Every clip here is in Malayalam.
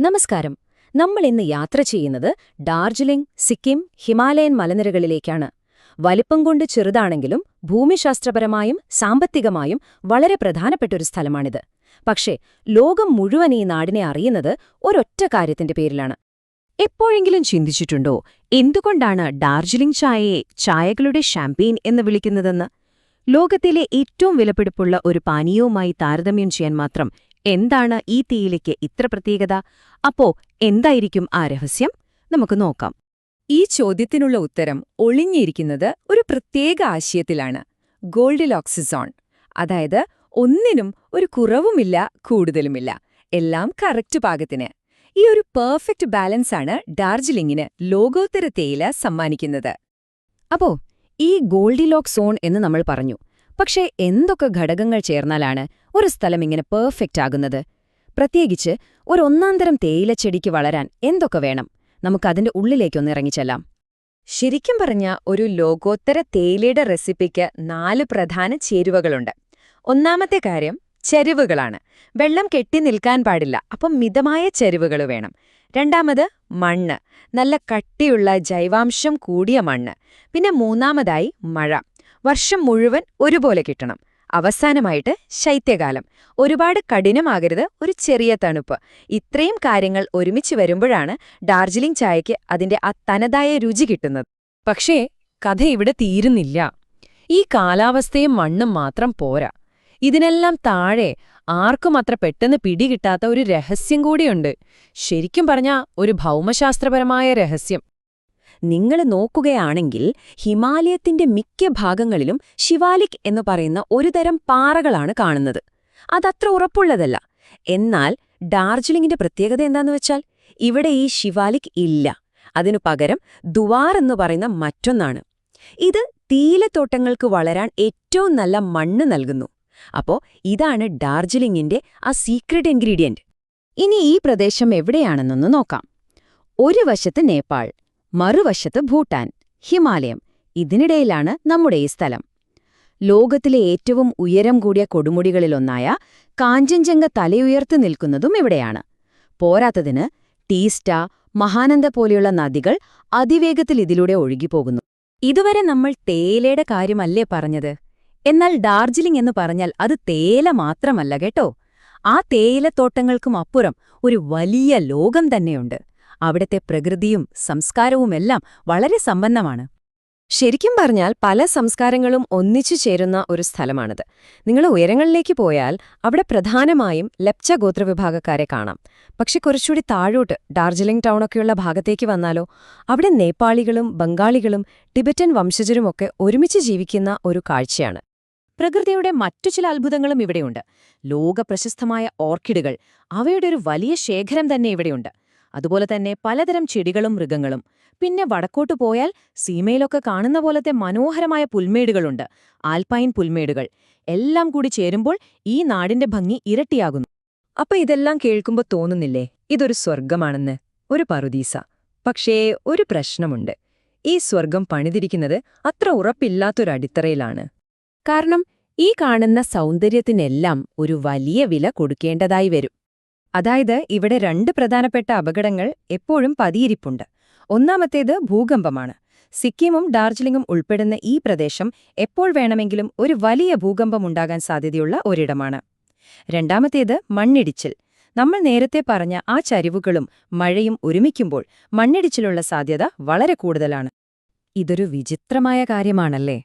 നമസ്കാരം. നമ്മൾ ഇന്ന് യാത്ര ചെയ്യുന്നത് ഡാർജിലിംഗ്, സിക്കിം, ഹിമാലയൻ മലനിരകളിലേക്കാണ്. വലിപ്പം കൊണ്ട് ചെറുതാണെങ്കിലും ഭൂമിശാസ്ത്രപരമായും സാമ്പത്തികമായും വളരെ പ്രധാനപ്പെട്ടൊരു സ്ഥലമാണിത്. പക്ഷേ ലോകം മുഴുവൻ ഈ നാടിനെ അറിയുന്നത് ഒരൊറ്റ കാര്യത്തിന്റെ പേരിലാണ്. എപ്പോഴെങ്കിലും ചിന്തിച്ചിട്ടുണ്ടോ എന്തുകൊണ്ടാണ് ഡാർജിലിംഗ് ചായയെ ചായകളുടെ ഷാമ്പെയിൻ എന്ന് വിളിക്കുന്നതെന്ന്? ലോകത്തിലെ ഏറ്റവും വിലപിടിപ്പുള്ള ഒരു പാനീയവുമായി താരതമ്യം ചെയ്യാൻ മാത്രം എന്താണ് ഈ തേയിലയ്ക്ക് ഇത്ര പ്രത്യേകത? അപ്പോ എന്തായിരിക്കും ആ രഹസ്യം? നമുക്ക് നോക്കാം. ഈ ചോദ്യത്തിനുള്ള ഉത്തരം ഒളിഞ്ഞിരിക്കുന്നത് ഒരു പ്രത്യേക ആശയത്തിലാണ്: ഗോൾഡിലോക്സ് സോൺ. അതായത് ഒന്നിനും ഒരു കുറവുമില്ല, കൂടുതലുമില്ല, എല്ലാം കറക്റ്റ് പാകത്തിന്. ഈ ഒരു പെർഫെക്റ്റ് ബാലൻസാണ് ഡാർജിലിംഗിന് ലോകോത്തര തേയില സമ്മാനിക്കുന്നത്. അപ്പോ ഈ ഗോൾഡിലോക്സ് സോൺ എന്ന് നമ്മൾ പറഞ്ഞു. പക്ഷേ എന്തൊക്കെ ഘടകങ്ങൾ ചേർന്നാലാണ് ഒരു സ്ഥലം ഇങ്ങനെ പെർഫെക്റ്റ് ആകുന്നത്? പ്രത്യേകിച്ച് ഒരു ഒന്നാന്തരം തേയിലച്ചെടിക്ക് വളരാൻ എന്തൊക്കെ വേണം? നമുക്കതിന്റെ ഉള്ളിലേക്കൊന്ന് ഇറങ്ങിച്ചെല്ലാം. ശരിക്കും പറഞ്ഞ ഒരു ലോകോത്തര തേയിലയുടെ റെസിപ്പിക്ക് 4 പ്രധാന ചേരുവകളുണ്ട്. ഒന്നാമത്തെ കാര്യം ചരിവുകളാണ്. വെള്ളം കെട്ടി നിൽക്കാൻ പാടില്ല, അപ്പം മിതമായ ചരിവുകൾ വേണം. രണ്ടാമത് മണ്ണ്, നല്ല കട്ടിയുള്ള ജൈവാംശം കൂടിയ മണ്ണ്. പിന്നെ മൂന്നാമതായി മഴ, വർഷം മുഴുവൻ ഒരുപോലെ കിട്ടണം. അവസാനമായിട്ട് ശൈത്യകാലം, ഒരുപാട് കഠിനമാകരുത്, ഒരു ചെറിയ തണുപ്പ്. ഇത്രയും കാര്യങ്ങൾ ഒരുമിച്ച് വരുമ്പോഴാണ് ഡാർജിലിംഗ് ചായയ്ക്ക് അതിന്റെ ആ തനതായ രുചി കിട്ടുന്നത്. പക്ഷേ കഥ ഇവിടെ തീരുന്നില്ല. ഈ കാലാവസ്ഥയും മണ്ണും മാത്രം പോരാ. ഇതിനെല്ലാം താഴെ ആർക്കും അത്ര പെട്ടെന്ന് പിടികിട്ടാത്ത ഒരു രഹസ്യം കൂടിയുണ്ട്. ശരിക്കും പറഞ്ഞാ ഒരു ഭൗമശാസ്ത്രപരമായ രഹസ്യം. നിങ്ങൾ നോക്കുകയാണെങ്കിൽ ഹിമാലയത്തിന്റെ മിക്ക ഭാഗങ്ങളിലും ശിവാലിക് എന്ന് പറയുന്ന ഒരുതരം പാറകളാണ് കാണുന്നത്. അതത്ര ഉറപ്പുള്ളതല്ല. എന്നാൽ ഡാർജിലിംഗിന്റെ പ്രത്യേകത എന്താന്ന് വെച്ചാൽ ഇവിടെ ഈ ശിവാലിക് ഇല്ല. അതിനു പകരം ദുവാർ എന്ന് പറയുന്ന മറ്റൊന്നാണ്. ഇത് തേയിലത്തോട്ടങ്ങൾക്ക് വളരാൻ ഏറ്റവും നല്ല മണ്ണ് നൽകുന്നു. അപ്പോ ഇതാണ് ഡാർജിലിംഗിന്റെ ആ സീക്രട്ട് ഇൻഗ്രീഡിയന്റ്. ഇനി ഈ പ്രദേശം എവിടെയാണെന്നൊന്ന് നോക്കാം. ഒരു വശത്ത് നേപ്പാൾ, മറുവശത്ത് ഭൂട്ടാൻ, ഹിമാലയം. ഇതിനിടയിലാണ് നമ്മുടെ ഈ സ്ഥലം. ലോകത്തിലെ ഏറ്റവും ഉയരം കൂടിയ കൊടുമുടികളിലൊന്നായ കാഞ്ചൻജംഗ തലയുയർത്തി നിൽക്കുന്നതും ഇവിടെയാണ്. പോരാത്തതിന് ടീസ്റ്റ, മഹാനന്ദ പോലെയുള്ള നദികൾ അതിവേഗത്തിൽ ഇതിലൂടെ ഒഴുകിപ്പോകുന്നു. ഇതുവരെ നമ്മൾ തേയിലയുടെ കാര്യമല്ലേ പറഞ്ഞത്? എന്നാൽ ഡാർജിലിംഗ് എന്ന് പറഞ്ഞാൽ അത് തേയില മാത്രമല്ല കേട്ടോ. ആ തേയിലത്തോട്ടങ്ങൾക്കും അപ്പുറം ഒരു വലിയ ലോകം തന്നെയുണ്ട്. അവിടത്തെ പ്രകൃതിയും സംസ്കാരവുമെല്ലാം വളരെ സമ്പന്നമാണ്. ശരിക്കും പറഞ്ഞാൽ പല സംസ്കാരങ്ങളും ഒന്നിച്ചു ചേരുന്ന ഒരു സ്ഥലമാണിത്. നിങ്ങൾ ഉയരങ്ങളിലേക്ക് പോയാൽ അവിടെ പ്രധാനമായും ലെപ്ച ഗോത്രവിഭാഗക്കാരെ കാണാം. പക്ഷെ കുറച്ചുകൂടി താഴോട്ട് ഡാർജിലിംഗ് ടൗണൊക്കെയുള്ള ഭാഗത്തേക്ക് വന്നാലോ, അവിടെ നേപ്പാളികളും ബംഗാളികളും ടിബറ്റൻ വംശജരുമൊക്കെ ഒരുമിച്ച് ജീവിക്കുന്ന ഒരു കാഴ്ചയാണ്. പ്രകൃതിയുടെ മറ്റു ചില അത്ഭുതങ്ങളും ഇവിടെയുണ്ട്. ലോകപ്രശസ്തമായ ഓർക്കിഡുകൾ, അവയുടെ ഒരു വലിയ ശേഖരം തന്നെ ഇവിടെയുണ്ട്. അതുപോലെ തന്നെ പലതരം ചെടികളും മൃഗങ്ങളും. പിന്നെ വടക്കോട്ടു പോയാൽ സീമയിലൊക്കെ കാണുന്ന പോലത്തെ മനോഹരമായ പുൽമേടുകളുണ്ട്, ആൽപൈൻ പുൽമേടുകൾ. എല്ലാം കൂടി ചേരുമ്പോൾ ഈ നാടിന്റെ ഭംഗി ഇരട്ടിയാകുന്നു. അപ്പൊ ഇതെല്ലാം കേൾക്കുമ്പോൾ തോന്നുന്നില്ലേ ഇതൊരു സ്വർഗമാണെന്ന്, ഒരു പറുദീസ? പക്ഷേ ഒരു പ്രശ്നമുണ്ട്. ഈ സ്വർഗം പണിതിരിക്കുന്നത് അത്ര ഉറപ്പില്ലാത്തൊരടിത്തറയിലാണ്. കാരണം ഈ കാണുന്ന സൗന്ദര്യത്തിനെല്ലാം ഒരു വലിയ വില കൊടുക്കേണ്ടതായി വരും. അതായത് ഇവിടെ 2 പ്രധാനപ്പെട്ട അപകടങ്ങൾ എപ്പോഴും പതിയിരിപ്പുണ്ട്. ഒന്നാമത്തേത് ഭൂകമ്പമാണ്. സിക്കിമും ഡാർജിലിംഗും ഉൾപ്പെടുന്ന ഈ പ്രദേശം എപ്പോൾ വേണമെങ്കിലും ഒരു വലിയ ഭൂകമ്പമുണ്ടാകാൻ സാധ്യതയുള്ള ഒരിടമാണ്. രണ്ടാമത്തേത് മണ്ണിടിച്ചിൽ. നമ്മൾ നേരത്തെ പറഞ്ഞ ആ ചരിവുകളും മഴയും ഒരുമിക്കുമ്പോൾ മണ്ണിടിച്ചിലുള്ള സാധ്യത വളരെ കൂടുതലാണ്. ഇതൊരു വിചിത്രമായ കാര്യമാണല്ലേ?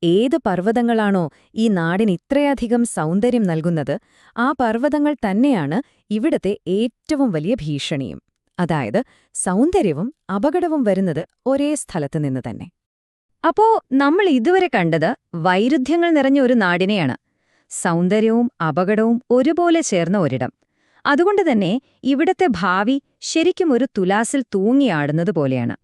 ഏത് പർവ്വതങ്ങളാണോ ഈ നാടിന് ഇത്രയധികം സൗന്ദര്യം നൽകുന്നത്, ആ പർവ്വതങ്ങൾ തന്നെയാണ് ഇവിടത്തെ ഏറ്റവും വലിയ ഭീഷണിയും. അതായത് സൗന്ദര്യവും അപകടവും വരുന്നത് ഒരേ സ്ഥലത്ത് നിന്ന് തന്നെ. അപ്പോ നമ്മൾ ഇതുവരെ കണ്ടത് വൈരുദ്ധ്യങ്ങൾ നിറഞ്ഞ ഒരു നാടിനെയാണ്. സൗന്ദര്യവും അപകടവും ഒരുപോലെ ചേർന്ന ഒരിടം. അതുകൊണ്ടുതന്നെ ഇവിടത്തെ ഭാവി ശരിക്കും ഒരു തുലാസിൽ തൂങ്ങിയാടുന്നത് പോലെയാണ്.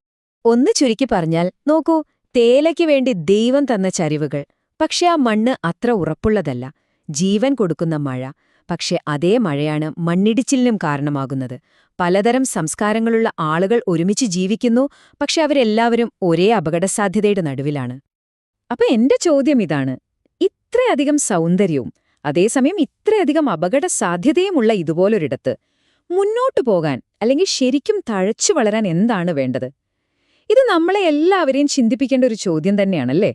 ഒന്ന് ചുരുക്കി പറഞ്ഞാൽ, നോക്കൂ, തേയിലയ്ക്ക് വേണ്ടി ദൈവം തന്ന ചരിവുകൾ, പക്ഷെ ആ മണ്ണ് അത്ര ഉറപ്പുള്ളതല്ല. ജീവൻ കൊടുക്കുന്ന മഴ, പക്ഷെ അതേ മഴയാണ് മണ്ണിടിച്ചിലിനും കാരണമാകുന്നത്. പലതരം സംസ്കാരങ്ങളുള്ള ആളുകൾ ഒരുമിച്ച് ജീവിക്കുന്നു, പക്ഷെ അവരെല്ലാവരും ഒരേ അപകടസാധ്യതയുടെ നടുവിലാണ്. അപ്പൊ എന്റെ ചോദ്യം ഇതാണ്: ഇത്രയധികം സൗന്ദര്യവും അതേസമയം ഇത്രയധികം അപകടസാധ്യതയുമുള്ള ഇതുപോലൊരിടത്ത് മുന്നോട്ടു പോകാൻ അല്ലെങ്കിൽ ശരിക്കും തഴച്ചു വളരാൻ എന്താണ് വേണ്ടത്? ഇത് നമ്മളെ എല്ലാവരെയും ചിന്തിപ്പിക്കേണ്ട ഒരു ചോദ്യം തന്നെയാണല്ലേ?